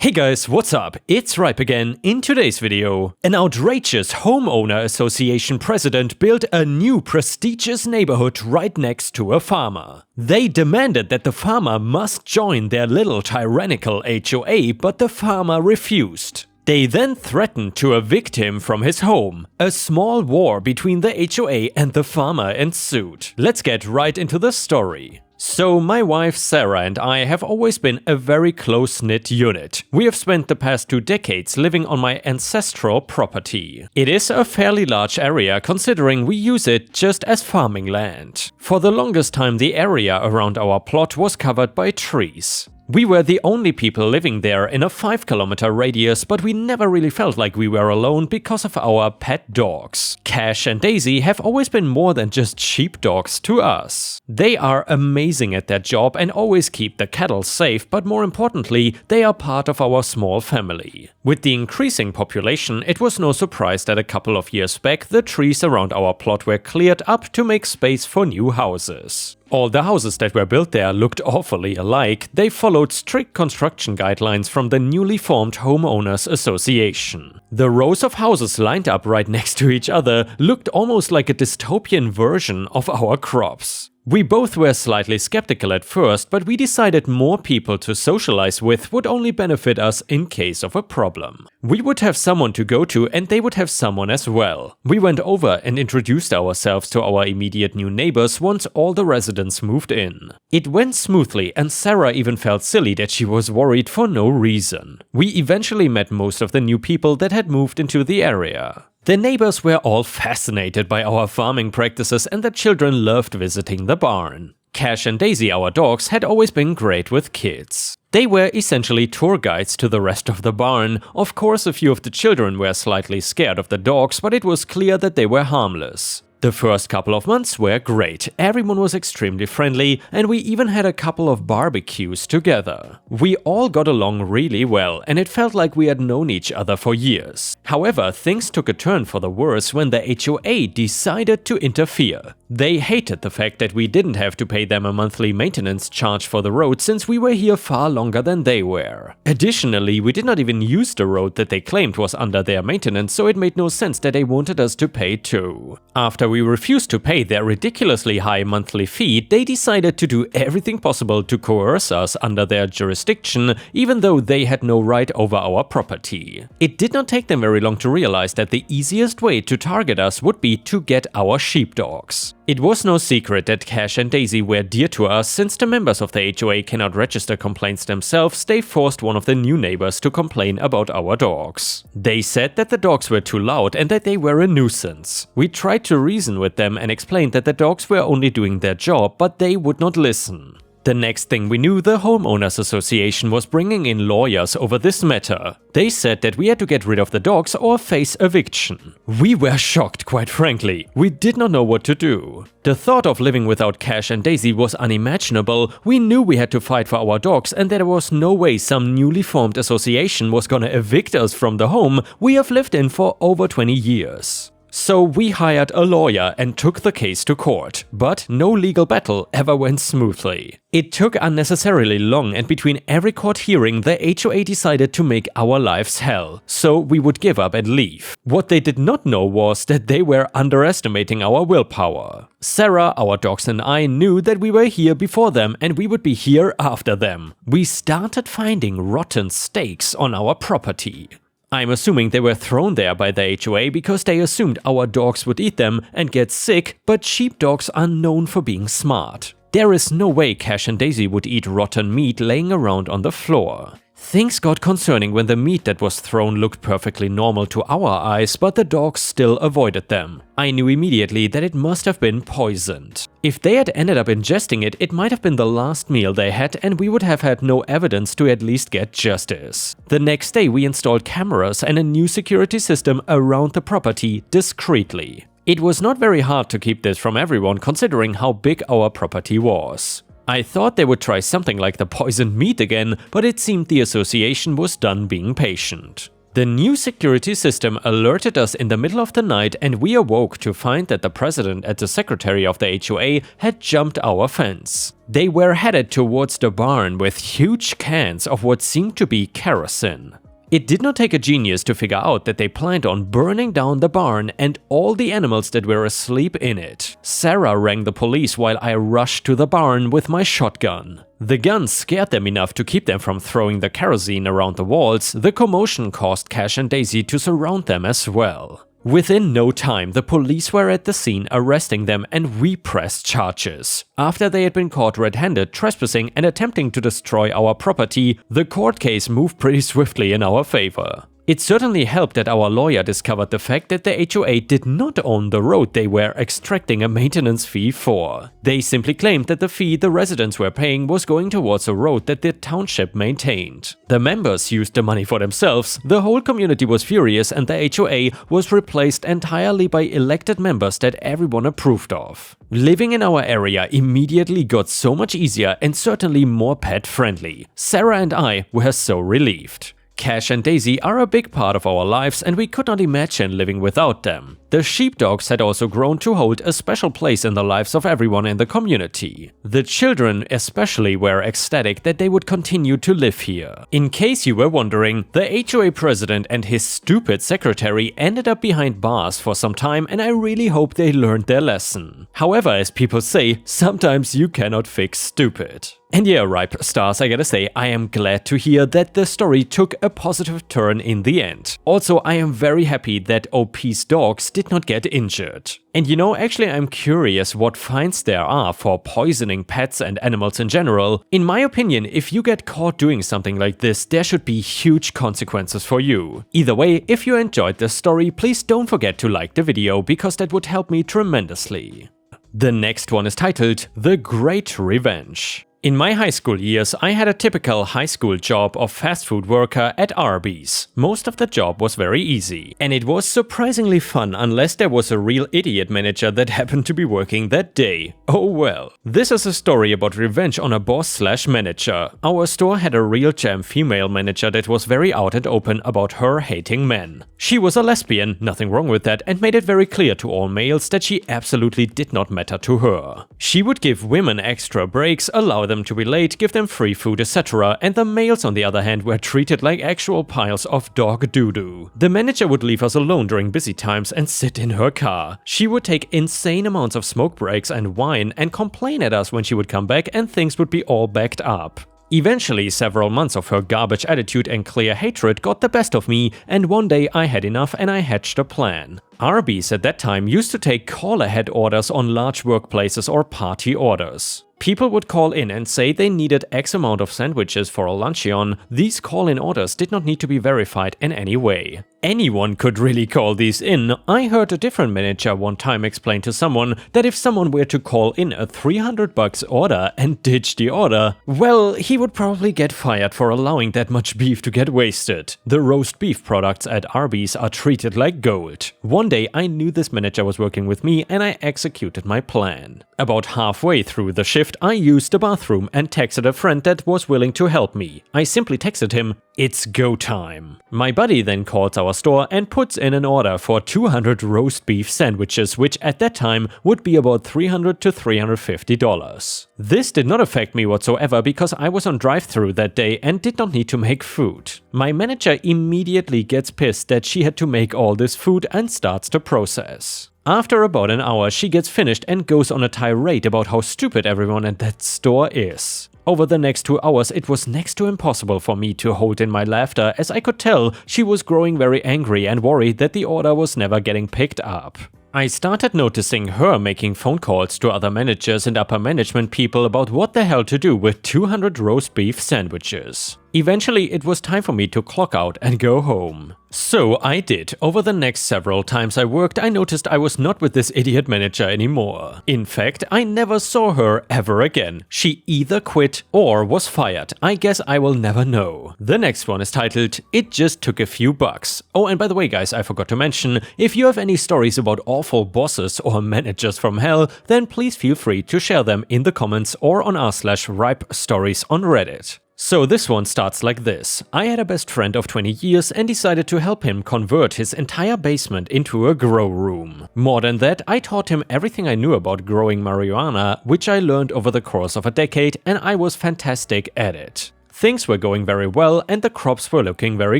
Hey guys, what's up? It's Ripe again. In today's video, an outrageous homeowner association president built a new prestigious neighborhood right next to a farmer. They demanded that the farmer must join their little tyrannical HOA, but the farmer refused. They then threatened to evict him from his home. A small war between the HOA and the farmer ensued. Let's get right into the story. So my wife Sarah and I have always been a very close-knit unit. We have spent the past 2 decades living on my ancestral property. It is a fairly large area considering we use it just as farming land. For the longest time the area around our plot was covered by trees. We were the only people living there in a 5-kilometer radius, but we never really felt like we were alone because of our pet dogs. Cash and Daisy have always been more than just sheepdogs to us. They are amazing at their job and always keep the cattle safe, but more importantly, they are part of our small family. With the increasing population, it was no surprise that a couple of years back the trees around our plot were cleared up to make space for new houses. All the houses that were built there looked awfully alike. They followed strict construction guidelines from the newly formed Homeowners Association. The rows of houses lined up right next to each other looked almost like a dystopian version of our crops. We both were slightly skeptical at first, but we decided more people to socialize with would only benefit us in case of a problem. We would have someone to go to and they would have someone as well. We went over and introduced ourselves to our immediate new neighbors once all the residents moved in. It went smoothly and Sarah even felt silly that she was worried for no reason. We eventually met most of the new people that had moved into the area. The neighbors were all fascinated by our farming practices and the children loved visiting the barn. Cash and Daisy, our dogs, had always been great with kids. They were essentially tour guides to the rest of the barn. Of course, a few of the children were slightly scared of the dogs, but it was clear that they were harmless. The first couple of months were great, everyone was extremely friendly, and we even had a couple of barbecues together. We all got along really well, and it felt like we had known each other for years. However, things took a turn for the worse when the HOA decided to interfere. They hated the fact that we didn't have to pay them a monthly maintenance charge for the road since we were here far longer than they were. Additionally, we did not even use the road that they claimed was under their maintenance, so it made no sense that they wanted us to pay too. After we refused to pay their ridiculously high monthly fee, they decided to do everything possible to coerce us under their jurisdiction, even though they had no right over our property. It did not take them very long to realize that the easiest way to target us would be to get our sheepdogs. It was no secret that Cash and Daisy were dear to us. Since the members of the HOA cannot register complaints themselves, they forced one of the new neighbors to complain about our dogs. They said that the dogs were too loud and that they were a nuisance. We tried to reason with them and explained that the dogs were only doing their job, but they would not listen. The next thing we knew, the Homeowners Association was bringing in lawyers over this matter. They said that we had to get rid of the dogs or face eviction. We were shocked, quite frankly. We did not know what to do. The thought of living without Cash and Daisy was unimaginable. We knew we had to fight for our dogs and there was no way some newly formed association was gonna evict us from the home we have lived in for over 20 years. So we hired a lawyer and took the case to court, but no legal battle ever went smoothly. It took unnecessarily long, and between every court hearing the HOA decided to make our lives hell, so we would give up and leave. What they did not know was that they were underestimating our willpower. Sarah, our dogs and I knew that we were here before them and we would be here after them. We started finding rotten steaks on our property. I'm assuming they were thrown there by the HOA because they assumed our dogs would eat them and get sick, but sheepdogs are known for being smart. There is no way Cash and Daisy would eat rotten meat laying around on the floor. Things got concerning when the meat that was thrown looked perfectly normal to our eyes, but the dogs still avoided them. I knew immediately that it must have been poisoned. If they had ended up ingesting it, it might have been the last meal they had and we would have had no evidence to at least get justice. The next day we installed cameras and a new security system around the property discreetly. It was not very hard to keep this from everyone considering how big our property was. I thought they would try something like the poisoned meat again, but it seemed the association was done being patient. The new security system alerted us in the middle of the night, and we awoke to find that the president and the secretary of the HOA had jumped our fence. They were headed towards the barn with huge cans of what seemed to be kerosene. It did not take a genius to figure out that they planned on burning down the barn and all the animals that were asleep in it. Sarah rang the police while I rushed to the barn with my shotgun. The gun scared them enough to keep them from throwing the kerosene around the walls. The commotion caused Cash and Daisy to surround them as well. Within no time, the police were at the scene arresting them, and we pressed charges. After they had been caught red-handed trespassing and attempting to destroy our property, the court case moved pretty swiftly in our favor. It certainly helped that our lawyer discovered the fact that the HOA did not own the road they were extracting a maintenance fee for. They simply claimed that the fee the residents were paying was going towards a road that the township maintained. The members used the money for themselves, the whole community was furious, and the HOA was replaced entirely by elected members that everyone approved of. Living in our area immediately got so much easier and certainly more pet-friendly. Sarah and I were so relieved. Cash and Daisy are a big part of our lives, and we could not imagine living without them. The sheepdogs had also grown to hold a special place in the lives of everyone in the community. The children especially were ecstatic that they would continue to live here. In case you were wondering, the HOA president and his stupid secretary ended up behind bars for some time, and I really hope they learned their lesson. However, as people say, sometimes you cannot fix stupid. And yeah, Ripe Stars, I gotta say, I am glad to hear that the story took a positive turn in the end. Also, I am very happy that OP's dogs did not get injured. And you know, actually I'm curious what fines there are for poisoning pets and animals in general. In my opinion, if you get caught doing something like this, there should be huge consequences for you. Either way, if you enjoyed this story, please don't forget to like the video, because that would help me tremendously. The next one is titled The Great Revenge. In my high school years, I had a typical high school job of fast food worker at Arby's. Most of the job was very easy, and it was surprisingly fun unless there was a real idiot manager that happened to be working that day. Oh well. This is a story about revenge on a boss/manager. Our store had a real gem female manager that was very out and open about her hating men. She was a lesbian, nothing wrong with that, and made it very clear to all males that she absolutely did not matter to her. She would give women extra breaks, allow them to be late, give them free food, etc., and the males on the other hand were treated like actual piles of dog doo-doo. The manager would leave us alone during busy times and sit in her car. She would take insane amounts of smoke breaks and whine and complain at us when she would come back, and things would be all backed up. Eventually, several months of her garbage attitude and clear hatred got the best of me, and one day I had enough and I hatched a plan. Arby's at that time used to take call-ahead orders on large workplaces or party orders. People would call in and say they needed X amount of sandwiches for a luncheon. These call-in orders did not need to be verified in any way. Anyone could really call these in. I heard a different manager one time explain to someone that if someone were to call in a $300 order and ditch the order, well, he would probably get fired for allowing that much beef to get wasted. The roast beef products at Arby's are treated like gold. One day I knew this manager was working with me, and I executed my plan. About halfway through the shift, I used the bathroom and texted a friend that was willing to help me. I simply texted him, "It's go time." My buddy then calls our store and puts in an order for 200 roast beef sandwiches, which at that time would be about $300 to $350. This did not affect me whatsoever because I was on drive-thru that day and did not need to make food. My manager immediately gets pissed that she had to make all this food and starts the process. After about an hour, she gets finished and goes on a tirade about how stupid everyone at that store is. Over the next 2 hours, it was next to impossible for me to hold in my laughter, as I could tell she was growing very angry and worried that the order was never getting picked up. I started noticing her making phone calls to other managers and upper management people about what the hell to do with 200 roast beef sandwiches. Eventually, it was time for me to clock out and go home. So I did. Over the next several times I worked, I noticed I was not with this idiot manager anymore. In fact, I never saw her ever again. She either quit or was fired. I guess I will never know. The next one is titled, It Just Took a Few Bucks. Oh, and by the way guys, I forgot to mention, if you have any stories about awful bosses or managers from hell, then please feel free to share them in the comments or on r/ripe stories on Reddit. So this one starts like this. I had a best friend of 20 years and decided to help him convert his entire basement into a grow room. More than that, I taught him everything I knew about growing marijuana, which I learned over the course of a decade, and I was fantastic at it. Things were going very well and the crops were looking very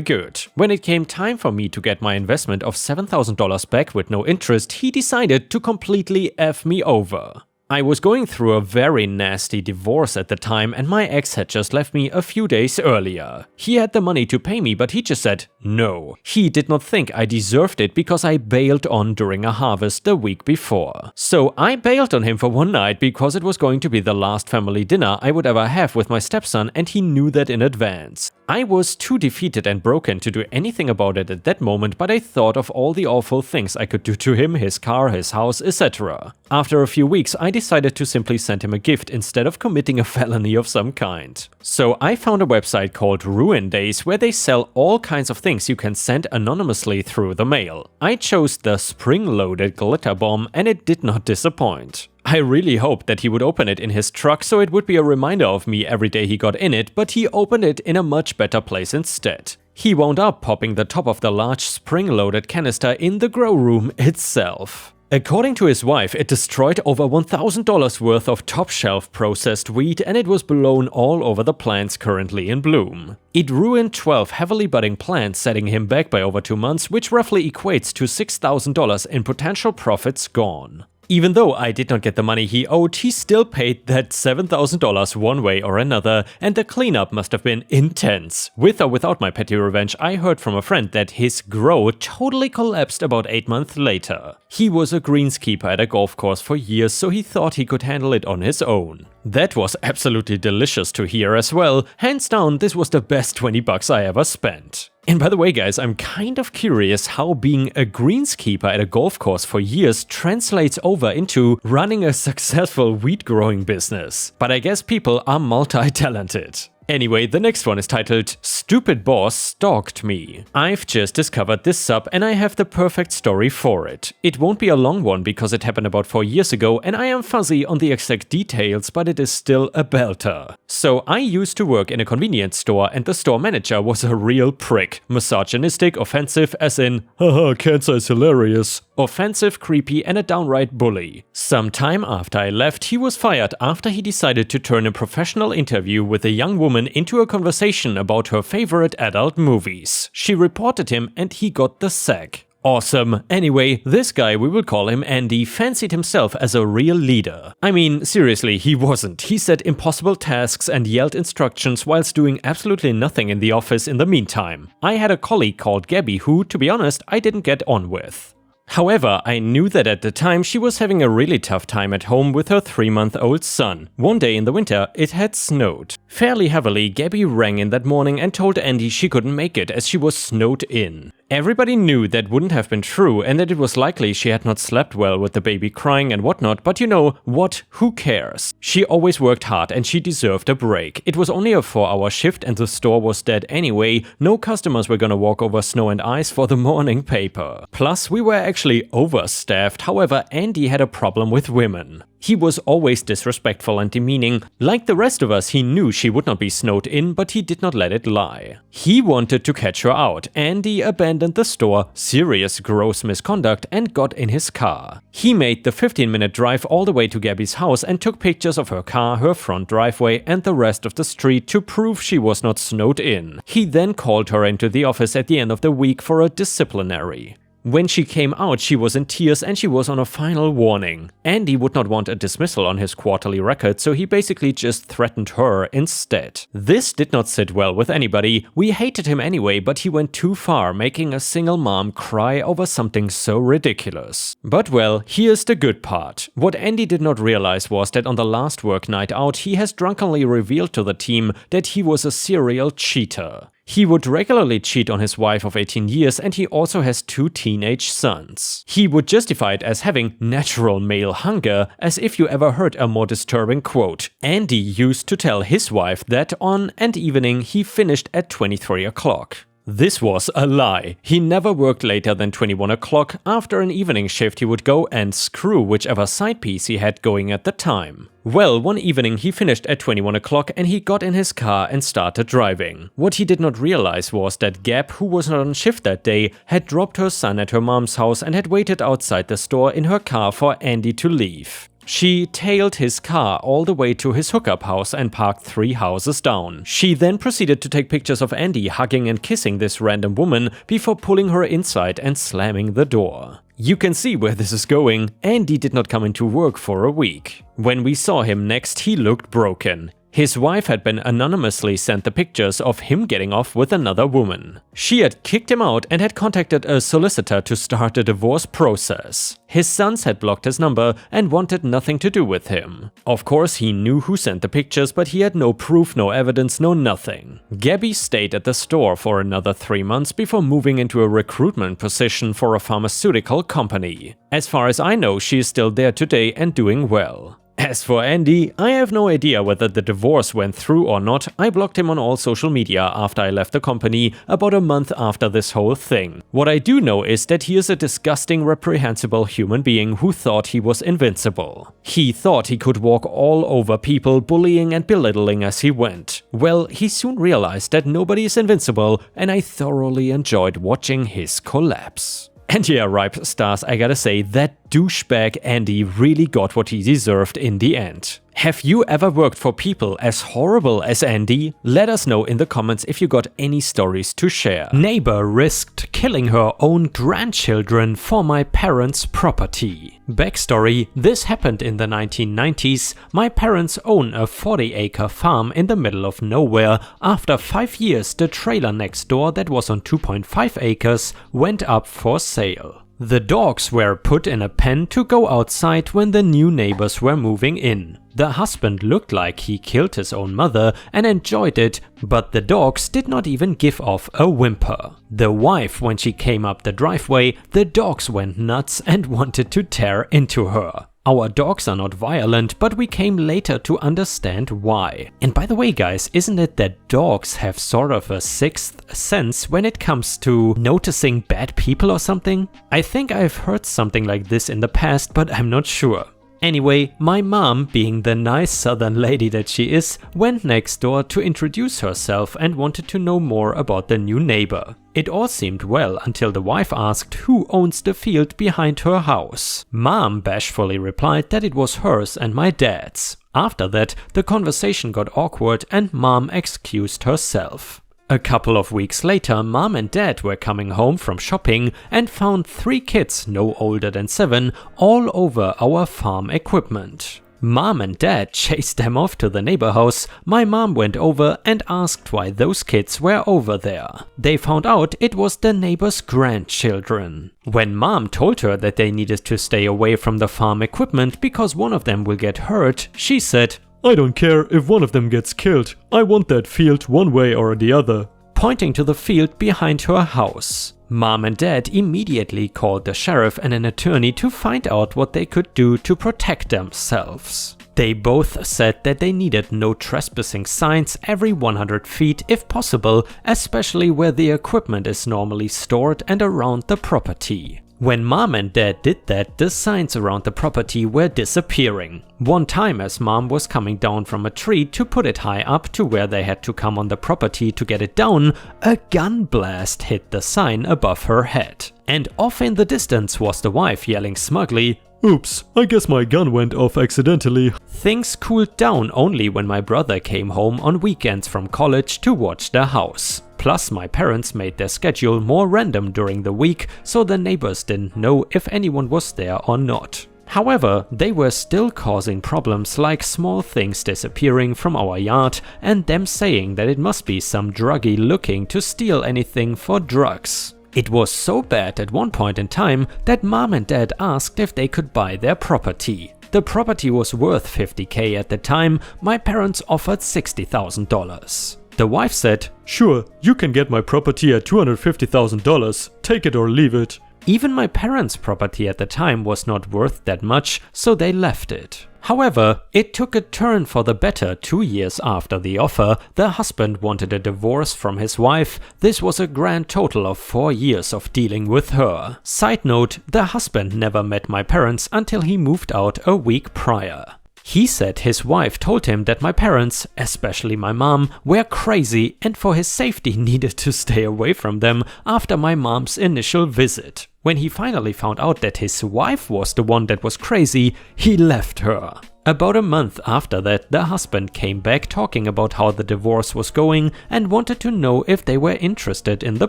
good. When it came time for me to get my investment of $7,000 back with no interest, he decided to completely F me over. I was going through a very nasty divorce at the time and my ex had just left me a few days earlier. He had the money to pay me, but he just said no. He did not think I deserved it because I bailed on during a harvest the week before. So I bailed on him for one night because it was going to be the last family dinner I would ever have with my stepson, and he knew that in advance. I was too defeated and broken to do anything about it at that moment, but I thought of all the awful things I could do to him, his car, his house, etc. After a few weeks, I decided to simply send him a gift instead of committing a felony of some kind. So I found a website called Ruin Days where they sell all kinds of things you can send anonymously through the mail. I chose the spring-loaded glitter bomb and it did not disappoint. I really hoped that he would open it in his truck so it would be a reminder of me every day he got in it, but he opened it in a much better place instead. He wound up popping the top of the large spring-loaded canister in the grow room itself. According to his wife, it destroyed over $1,000 worth of top-shelf processed weed and it was blown all over the plants currently in bloom. It ruined 12 heavily budding plants, setting him back by over 2 months, which roughly equates to $6,000 in potential profits gone. Even though I did not get the money he owed, he still paid that $7,000 one way or another, and the cleanup must have been intense. With or without my petty revenge, I heard from a friend that his grow totally collapsed about 8 months later. He was a greenskeeper at a golf course for years, so he thought he could handle it on his own. That was absolutely delicious to hear as well. Hands down, this was the best 20 bucks I ever spent. And by the way guys, I'm kind of curious how being a greenskeeper at a golf course for years translates over into running a successful wheat growing business. But I guess people are multi-talented. Anyway, the next one is titled Stupid Boss Stalked Me. I've just discovered this sub and I have the perfect story for it. It won't be a long one because it happened about 4 years ago and I am fuzzy on the exact details, but it is still a belter. So I used to work in a convenience store and the store manager was a real prick. Misogynistic, offensive as in, haha, cancer is hilarious. Offensive, creepy and a downright bully. Some time after I left, he was fired after he decided to turn a professional interview with a young woman into a conversation about her favorite adult movies. She reported him and he got the sack. Awesome. Anyway, this guy, we will call him Andy, fancied himself as a real leader. I mean, seriously, he wasn't. He set impossible tasks and yelled instructions whilst doing absolutely nothing in the office in the meantime. I had a colleague called Gabby who, to be honest, I didn't get on with. However, I knew that at the time she was having a really tough time at home with her 3-month-old son. One day in the winter, it had snowed. Fairly heavily, Gabby rang in that morning and told Andy she couldn't make it as she was snowed in. Everybody knew that wouldn't have been true and that it was likely she had not slept well with the baby crying and whatnot, but you know what, who cares? She always worked hard and she deserved a break. It was only a 4-hour shift and the store was dead anyway. No customers were gonna walk over snow and ice for the morning paper. Plus, we were actually overstaffed. However, Andy had a problem with women. He was always disrespectful and demeaning. Like the rest of us, he knew she would not be snowed in, but he did not let it lie. He wanted to catch her out. Andy abandoned the store, serious gross misconduct, and got in his car. He made the 15-minute drive all the way to Gabby's house and took pictures of her car, her front driveway, and the rest of the street to prove she was not snowed in. He then called her into the office at the end of the week for a disciplinary. When she came out, she was in tears and she was on a final warning. Andy would not want a dismissal on his quarterly record, so he basically just threatened her instead. This did not sit well with anybody. We hated him anyway, but he went too far, making a single mom cry over something so ridiculous. But well, here's the good part. What Andy did not realize was that on the last work night out, he has drunkenly revealed to the team that he was a serial cheater. He would regularly cheat on his wife of 18 years and he also has 2 teenage sons. He would justify it as having natural male hunger, as if you ever heard a more disturbing quote. Andy used to tell his wife that on an evening he finished at 23 o'clock. This was a lie. He never worked later than 21 o'clock. After an evening shift he would go and screw whichever side piece he had going at the time. Well, one evening he finished at 21 o'clock and he got in his car and started driving. What he did not realize was that Gab, who was not on shift that day, had dropped her son at her mom's house and had waited outside the store in her car for Andy to leave. She tailed his car all the way to his hookup house and parked 3 houses down. She then proceeded to take pictures of Andy hugging and kissing this random woman before pulling her inside and slamming the door. You can see where this is going. Andy did not come into work for a week. When we saw him next, he looked broken. His wife had been anonymously sent the pictures of him getting off with another woman. She had kicked him out and had contacted a solicitor to start a divorce process. His sons had blocked his number and wanted nothing to do with him. Of course, he knew who sent the pictures, but he had no proof, no evidence, no nothing. Gabby stayed at the store for another 3 months before moving into a recruitment position for a pharmaceutical company. As far as I know, she is still there today and doing well. As for Andy, I have no idea whether the divorce went through or not. I blocked him on all social media after I left the company, about a month after this whole thing. What I do know is that he is a disgusting, reprehensible human being who thought he was invincible. He thought he could walk all over people, bullying and belittling as he went. Well, he soon realized that nobody is invincible, and I thoroughly enjoyed watching his collapse. And yeah, Ripe Stars, I gotta say, that douchebag Andy really got what he deserved in the end. Have you ever worked for people as horrible as Andy? Let us know in the comments if you got any stories to share. Neighbor risked killing her own grandchildren for my parents' property. Backstory: this happened in the 1990s. My parents own a 40-acre farm in the middle of nowhere. After 5 years, the trailer next door that was on 2.5 acres went up for sale. The dogs were put in a pen to go outside when the new neighbors were moving in. The husband looked like he killed his own mother and enjoyed it, but the dogs did not even give off a whimper. The wife, when she came up the driveway, the dogs went nuts and wanted to tear into her. Our dogs are not violent, but we came later to understand why. And by the way guys, isn't it that dogs have sort of a sixth sense when it comes to noticing bad people or something? I think I've heard something like this in the past, but I'm not sure. Anyway, my mom, being the nice southern lady that she is, went next door to introduce herself and wanted to know more about the new neighbor. It all seemed well until the wife asked who owns the field behind her house. Mom bashfully replied that it was hers and my dad's. After that, the conversation got awkward and Mom excused herself. A couple of weeks later, Mom and Dad were coming home from shopping and found 3 kids no older than 7 all over our farm equipment. Mom and Dad chased them off to the neighbor house. My mom went over and asked why those kids were over there. They found out it was the neighbor's grandchildren. When Mom told her that they needed to stay away from the farm equipment because one of them will get hurt, she said, "I don't care if one of them gets killed. I want that field one way or the other," pointing to the field behind her house. Mom and Dad immediately called the sheriff and an attorney to find out what they could do to protect themselves. They both said that they needed no trespassing signs every 100 feet if possible, especially where the equipment is normally stored and around the property. When Mom and Dad did that, the signs around the property were disappearing. One time, as Mom was coming down from a tree to put it high up to where they had to come on the property to get it down, a gun blast hit the sign above her head. And off in the distance was the wife yelling smugly, "Oops, I guess my gun went off accidentally." Things cooled down only when my brother came home on weekends from college to watch the house. Plus, my parents made their schedule more random during the week, so the neighbors didn't know if anyone was there or not. However, they were still causing problems like small things disappearing from our yard and them saying that it must be some druggie looking to steal anything for drugs. It was so bad at one point in time that Mom and Dad asked if they could buy their property. The property was worth $50,000 at the time. My parents offered $60,000. The wife said, "Sure, you can get my property at $250,000, take it or leave it." Even my parents' property at the time was not worth that much, so they left it. However, it took a turn for the better 2 years after the offer. The husband wanted a divorce from his wife. This was a grand total of 4 years of dealing with her. Side note, the husband never met my parents until he moved out a week prior. He said his wife told him that my parents, especially my mom, were crazy and for his safety needed to stay away from them after my mom's initial visit. When he finally found out that his wife was the one that was crazy, he left her. About a month after that, the husband came back talking about how the divorce was going and wanted to know if they were interested in the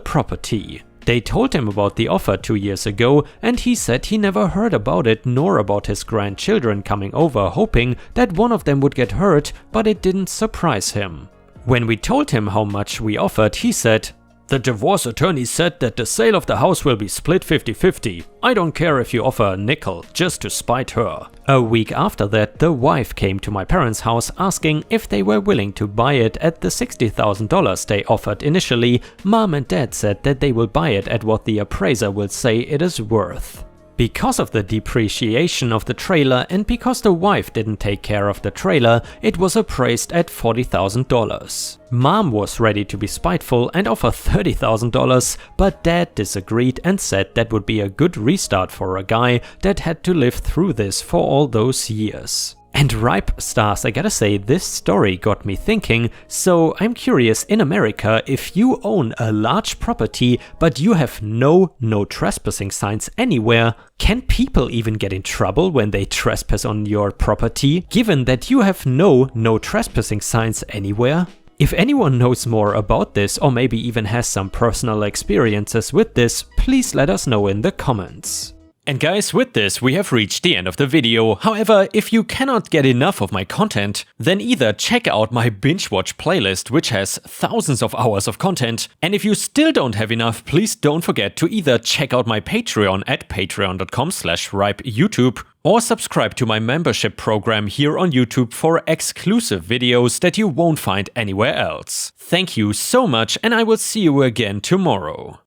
property. They told him about the offer 2 years ago, and he said he never heard about it nor about his grandchildren coming over, hoping that one of them would get hurt, but it didn't surprise him. When we told him how much we offered, he said, "The divorce attorney said that the sale of the house will be split 50-50. I don't care if you offer a nickel, just to spite her." A week after that, the wife came to my parents' house asking if they were willing to buy it at the $60,000 they offered initially. Mom and dad said that they will buy it at what the appraiser will say it is worth. Because of the depreciation of the trailer and because the wife didn't take care of the trailer, it was appraised at $40,000. Mom was ready to be spiteful and offer $30,000, but dad disagreed and said that would be a good restart for a guy that had to live through this for all those years. And ripe stars, I gotta say, this story got me thinking, so I'm curious, in America, if you own a large property but you have no trespassing signs anywhere, can people even get in trouble when they trespass on your property, given that you have no trespassing signs anywhere? If anyone knows more about this or maybe even has some personal experiences with this, please let us know in the comments. And guys, with this we have reached the end of the video. However, if you cannot get enough of my content, then either check out my binge watch playlist, which has thousands of hours of content, and if you still don't have enough, please don't forget to either check out my Patreon at patreon.com/ripeyoutube or subscribe to my membership program here on YouTube for exclusive videos that you won't find anywhere else. Thank you so much, and I will see you again tomorrow.